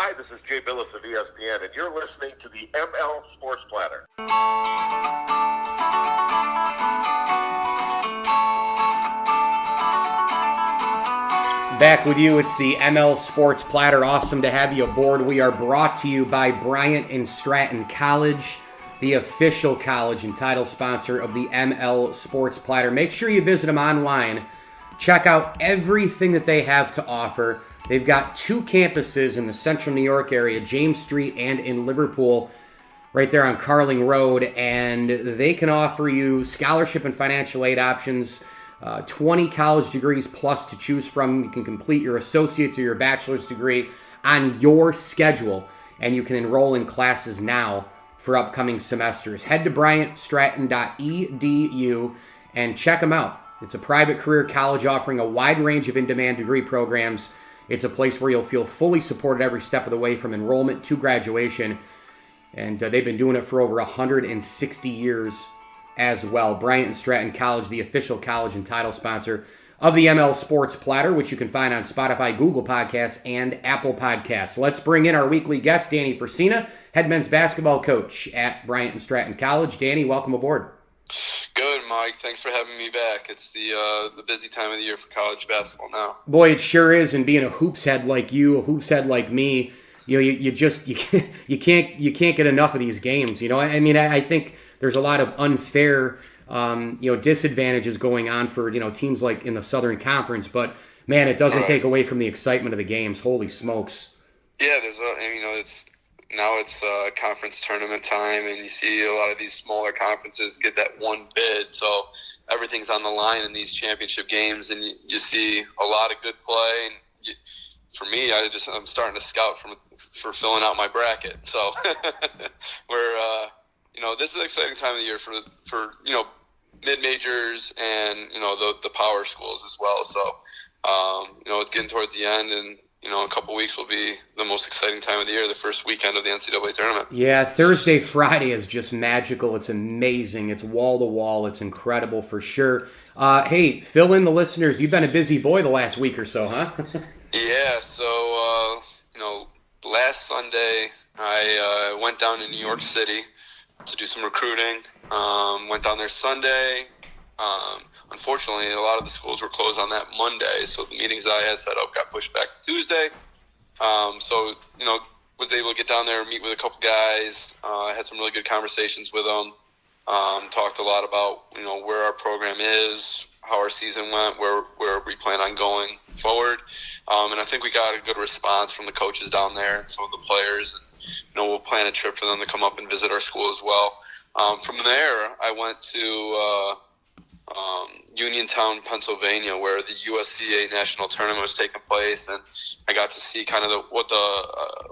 Hi, this is Jay Billis of ESPN, and you're listening to the ML Sports Platter. Back with you, it's the ML Sports Platter. Awesome to have you aboard. We are brought to you by Bryant and Stratton College, the official college and title sponsor of the ML Sports Platter. Make sure you visit them online. Check out everything that they have to offer. They've got 2 campuses in the central New York area, James Street and in Liverpool, right there on Carling Road, and they can offer you scholarship and financial aid options, 20 college degrees plus to choose from. You can complete your associate's or your bachelor's degree on your schedule, and you can enroll in classes now for upcoming semesters. Head to bryantstratton.edu and check them out. It's a private career college offering a wide range of in-demand degree programs. It's a place where you'll feel fully supported every step of the way from enrollment to graduation. And they've been doing it for over 160 years as well. Bryant and Stratton College, the official college and title sponsor of the ML Sports Platter, which you can find on Spotify, Google Podcasts, and Apple Podcasts. Let's bring in our weekly guest, Danny Frisina, head men's basketball coach at Bryant and Stratton College. Danny, welcome aboard. Good, Mike. Thanks for having me back. It's the busy time of the year for college basketball now. Boy, it sure is. And being a hoops head like you, a hoops head like me, you can't get enough of these games. I mean, I think there's a lot of unfair disadvantages going on for teams like in the Southern Conference, but man, it doesn't take away from the excitement of the games. Holy smokes! Yeah, it's conference tournament time, and you see a lot of these smaller conferences get that one bid, so everything's on the line in these championship games, and you see a lot of good play. And for me, I'm starting to scout for filling out my bracket. So this is an exciting time of the year for mid-majors and the power schools as well. So it's getting towards the end, and a couple weeks will be the most exciting time of the year, the first weekend of the NCAA tournament. Yeah, Thursday, Friday is just magical. It's amazing. It's wall-to-wall. It's incredible for sure. Hey, fill in the listeners. You've been a busy boy the last week or so, huh? Yeah, so, last Sunday I went down to New York City to do some recruiting. Went down there Sunday. Unfortunately, a lot of the schools were closed on that Monday, so the meetings that I had set up got pushed back to Tuesday. Was able to get down there and meet with a couple guys. I had some really good conversations with them. Talked a lot about, where our program is, how our season went, where we plan on going forward. And I think we got a good response from the coaches down there and some of the players. And, we'll plan a trip for them to come up and visit our school as well. From there, I went to Uniontown, Pennsylvania, where the USCA national tournament was taking place, and I got to see kind of what the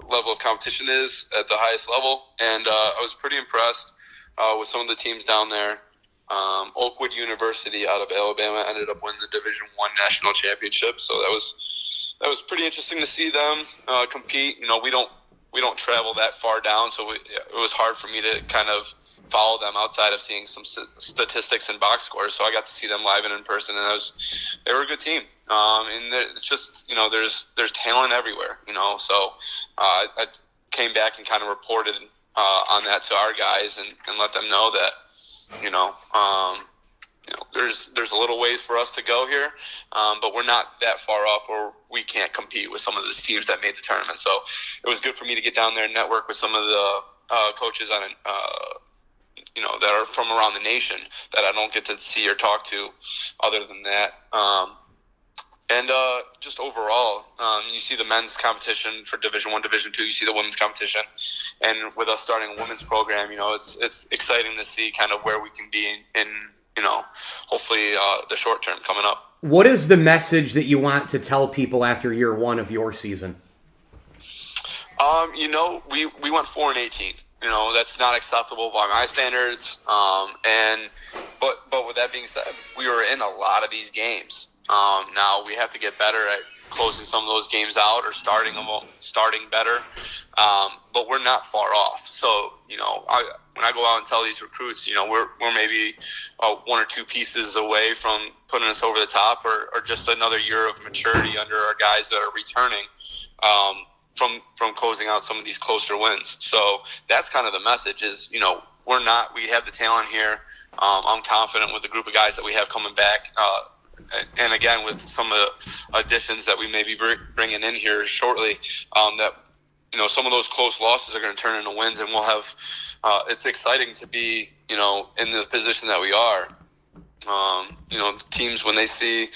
level of competition is at the highest level, and I was pretty impressed with some of the teams down there. Oakwood University out of Alabama ended up winning the Division I national championship, so that was pretty interesting to see them compete. We don't travel that far down, so it was hard for me to kind of follow them outside of seeing some statistics and box scores. So I got to see them live and in person, and they were a good team. And it's just there's talent everywhere. So I came back and kind of reported on that to our guys and let them know that there's a little ways for us to go here, but we're not that far off where we can't compete with some of these teams that made the tournament. So it was good for me to get down there and network with some of the coaches on that are from around the nation that I don't get to see or talk to other than that. And just overall, you see the men's competition for Division I, Division II. You see the women's competition, and with us starting a women's program, it's exciting to see kind of where we can be in hopefully the short term coming up. What is the message that you want to tell people after year one of your season? We went 4-18. That's not acceptable by my standards. But with that being said, we were in a lot of these games. Now we have to get better at closing some of those games out or starting better. But we're not far off. So, when I go out and tell these recruits, we're maybe one or two pieces away from putting us over the top or just another year of maturity under our guys that are returning. from closing out some of these closer wins. So that's kind of the message is, we have the talent here. I'm confident with the group of guys that we have coming back. And again, with some of the additions that we may be bringing in here shortly, that, some of those close losses are going to turn into wins, and we'll have, it's exciting to be, in the position that we are. The teams, when they see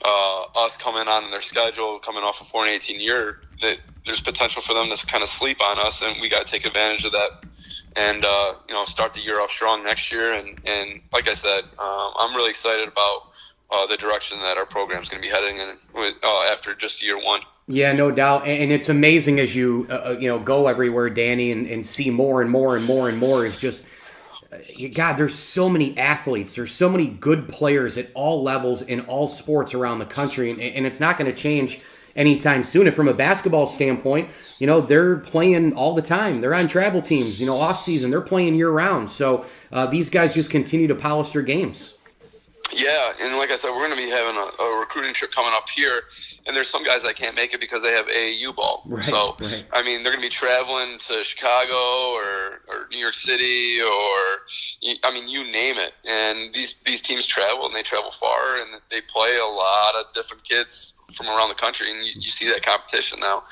us coming on in their schedule, coming off a 4-18 year, that there's potential for them to kind of sleep on us, and we got to take advantage of that and, start the year off strong next year. And like I said, I'm really excited about the direction that our program is going to be heading in after just year one. Yeah, no doubt. And it's amazing as you, go everywhere, Danny, and see more and more and more and more. It's just, God, there's so many athletes. There's so many good players at all levels in all sports around the country. And it's not going to change anytime soon. And from a basketball standpoint, they're playing all the time. They're on travel teams, off season. They're playing year round. So these guys just continue to polish their games. Yeah, and like I said, we're going to be having a recruiting trip coming up here, and there's some guys that can't make it because they have AAU ball. Right, so, right. I mean, they're going to be traveling to Chicago or New York City you name it. And these teams travel, and they travel far, and they play a lot of different kids from around the country, and you see that competition now.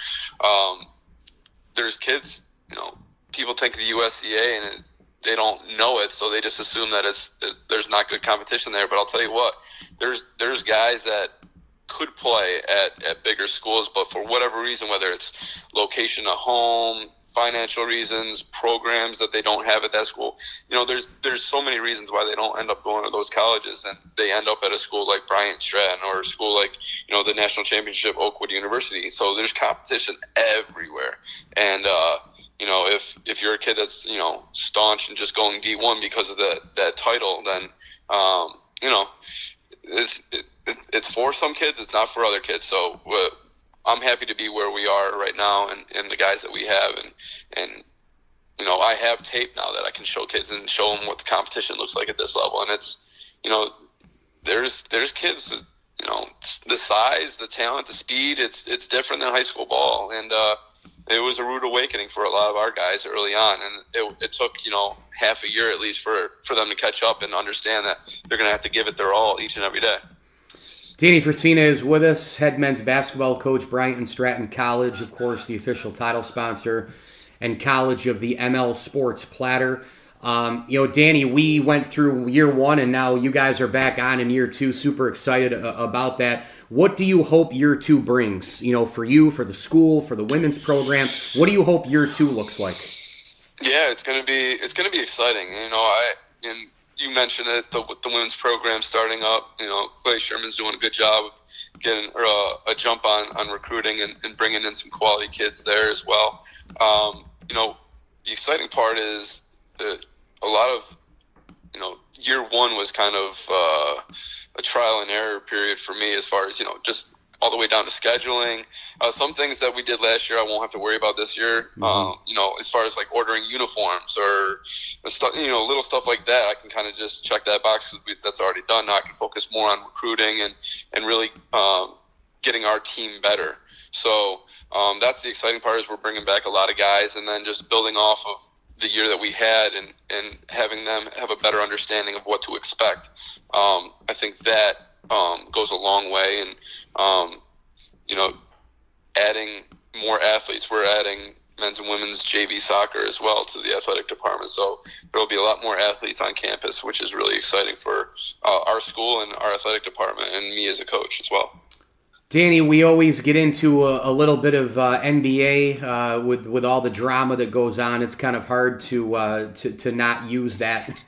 There's kids, people think of the USCA, and they don't know it, so they just assume that there's not good competition there. But I'll tell you what, there's guys that could play at bigger schools, but for whatever reason, whether it's location of home, financial reasons, programs that they don't have at that school, there's so many reasons why they don't end up going to those colleges, and they end up at a school like Bryant and Stratton or a school like the national championship Oakwood University. So there's competition everywhere, and if you're a kid that's staunch and just going D1 because of that title, then it's for some kids, it's not for other kids. So I'm happy to be where we are right now, and the guys that we have, and I have tape now that I can show kids and show them what the competition looks like at this level, and it's there's kids that, the size, the talent, the speed, it's different than high school ball, and it was a rude awakening for a lot of our guys early on, and it took half a year at least for them to catch up and understand that they're going to have to give it their all each and every day. Danny Frisina is with us, head men's basketball coach, Bryant and Stratton College, of course, the official title sponsor and college of the ML Sports Platter. Danny, we went through year one, and now you guys are back on in year two. Super excited about that. What do you hope year two brings? For you, for the school, for the women's program. What do you hope year two looks like? Yeah, it's gonna be exciting. And you mentioned it, with the women's program starting up. Clay Sherman's doing a good job of getting a jump on recruiting and bringing in some quality kids there as well. The exciting part is that a lot of, year one was kind of a trial and error period for me as far as, just all the way down to scheduling. Some things that we did last year I won't have to worry about this year. Mm-hmm. As far as like ordering uniforms or little stuff like that, I can kind of just check that box because that's already done. Now I can focus more on recruiting and really getting our team better. So that's the exciting part, is we're bringing back a lot of guys, and then just building off of the year that we had and having them have a better understanding of what to expect. I think that goes a long way, and adding more athletes. We're adding men's and women's JV soccer as well to the athletic department, so there will be a lot more athletes on campus, which is really exciting for our school and our athletic department, and me as a coach as well. Danny, we always get into a little bit of NBA with all the drama that goes on. It's kind of hard to not use that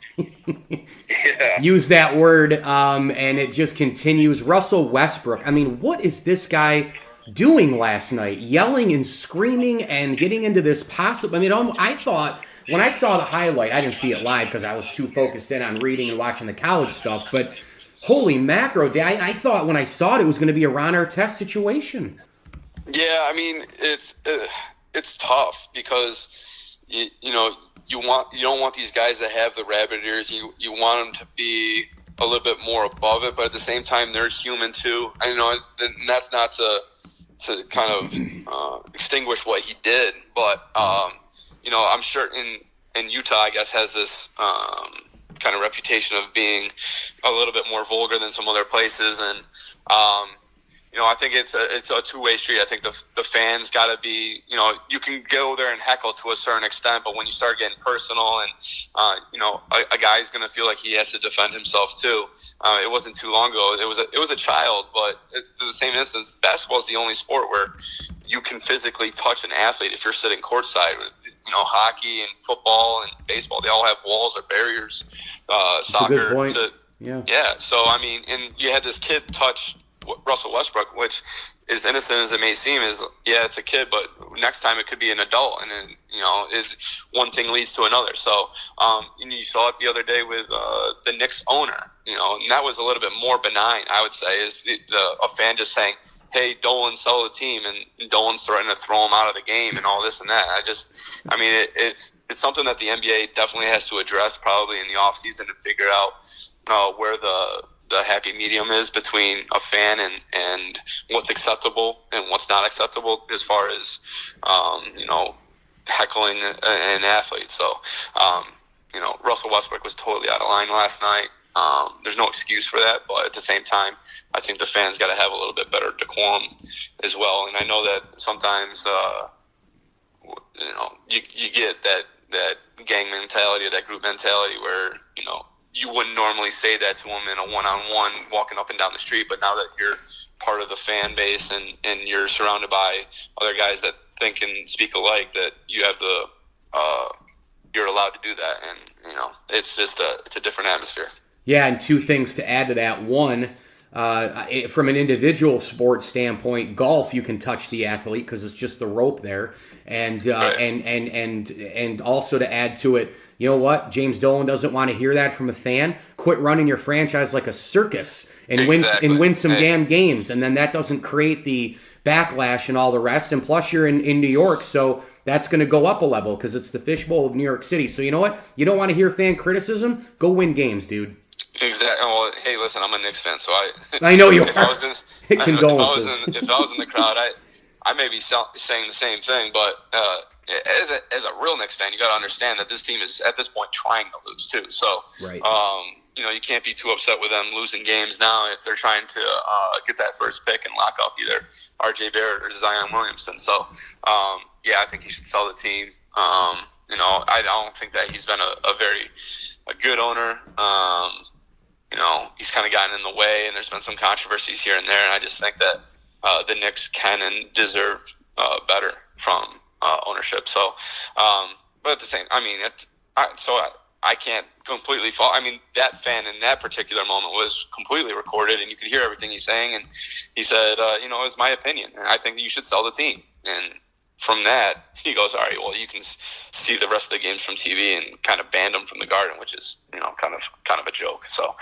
use that word, and it just continues. Russell Westbrook. I mean, what is this guy doing last night? Yelling and screaming and getting into this possible. I mean, I thought when I saw the highlight, I didn't see it live because I was too focused in on reading and watching the college stuff, but. Holy macro, I thought when I saw it was going to be a Ron Artest situation. Yeah, I mean, it's tough because you don't want these guys that have the rabbit ears. You want them to be a little bit more above it, but at the same time they're human too. And that's not to kind of extinguish what he did. But I'm sure in Utah, I guess, has this kind of reputation of being a little bit more vulgar than some other places, and I think it's a two-way street. I think the fans got to be, you can go there and heckle to a certain extent, but when you start getting personal and, a guy's going to feel like he has to defend himself too. It wasn't too long ago. It was a child, but in the same instance, basketball is the only sport where you can physically touch an athlete if you're sitting courtside. Hockey and football and baseball, they all have walls or barriers. Soccer. That's a good point. Yeah. So, and you had this kid touch Russell Westbrook, which, as innocent as it may seem, it's a kid, but next time it could be an adult, and then one thing leads to another. So you saw it the other day with the Knicks owner, and that was a little bit more benign, I would say, is a fan just saying, "Hey, Dolan, sell the team," and Dolan's threatening to throw him out of the game and all this and that. It's something that the NBA definitely has to address probably in the offseason to figure out where the happy medium is between a fan and what's acceptable and what's not acceptable as far as heckling an athlete. So Russell Westbrook was totally out of line last night. There's no excuse for that, but at the same time, I think the fans got to have a little bit better decorum as well. And I know that sometimes you get that gang mentality or that group mentality where you wouldn't normally say that to them in a one-on-one walking up and down the street, but now that you're part of the fan base and you're surrounded by other guys that think and speak alike, that you have you're allowed to do that, and it's just it's a different atmosphere. Yeah, and two things to add to that. One, from an individual sports standpoint, golf, you can touch the athlete because it's just the rope there, and Right. and also to add to it, you know what? James Dolan doesn't want to hear that from a fan. Quit running your franchise like a circus and win some damn games, and then that doesn't create the backlash and all the rest. And plus, you're in New York, so that's going to go up a level because it's the fishbowl of New York City. So you know what? You don't want to hear fan criticism? Go win games, dude. Exactly. Well, hey, listen, I'm a Knicks fan, so I know you if are. I was in, Condolences. if I was in the crowd, I may be saying the same thing, but as a real Knicks fan, you got to understand that this team is at this point trying to lose too. So, Right. You can't be too upset with them losing games now if they're trying to get that first pick and lock up either R.J. Barrett or Zion Williamson. So, I think he should sell the team. I don't think that he's been a good owner. He's kind of gotten in the way, and there's been some controversies here and there, and I just think that the Knicks can and deserve better from ownership. So, but at the same, I can't completely fault. That fan in that particular moment was completely recorded, and you could hear everything he's saying. And he said, it's my opinion, and I think you should sell the team. And from that, he goes, all right, well, you can see the rest of the games from TV, and kind of banned them from the Garden, which is, kind of a joke. So,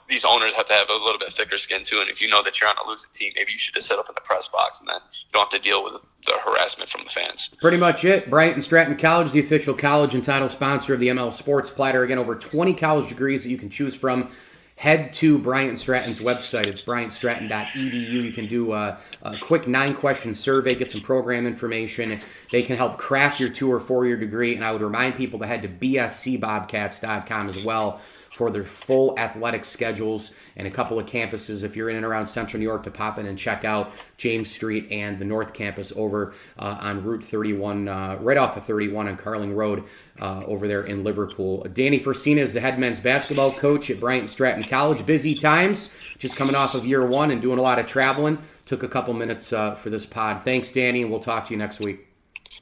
these owners have to have a little bit thicker skin too. And if you know that you're on a losing team, maybe you should just sit up in the press box, and then you don't have to deal with the harassment from the fans. Pretty much it. Bryant and Stratton College, the official college and title sponsor of the ML Sports Platter. Again, over 20 college degrees that you can choose from. Head to Bryant and Stratton's website. It's bryantstratton.edu. You can do a quick 9-question survey, get some program information. They can help craft your 2 or 4-year degree. And I would remind people to head to bscbobcats.com as well for their full athletic schedules and a couple of campuses if you're in and around Central New York to pop in and check out James Street and the North Campus over on Route 31, right off of 31 on Carling Road over there in Liverpool. Danny Frisina is the head men's basketball coach at Bryant and Stratton College. Busy times, just coming off of year 1 and doing a lot of traveling. Took a couple minutes for this pod. Thanks, Danny, and we'll talk to you next week.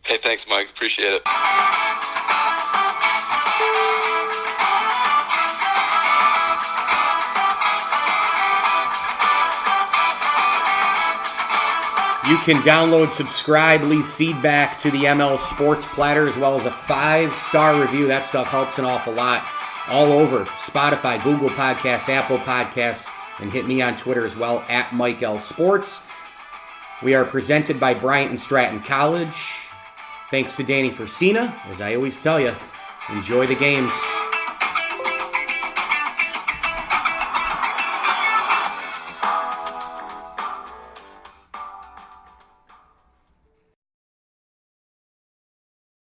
Hey, thanks, Mike. Appreciate it. You can download, subscribe, leave feedback to the ML Sports Platter, as well as a 5-star review. That stuff helps an awful lot. All over Spotify, Google Podcasts, Apple Podcasts, and hit me on Twitter as well, at Mike L. Sports. We are presented by Bryant and Stratton College. Thanks to Danny Frisina. As I always tell you, enjoy the games.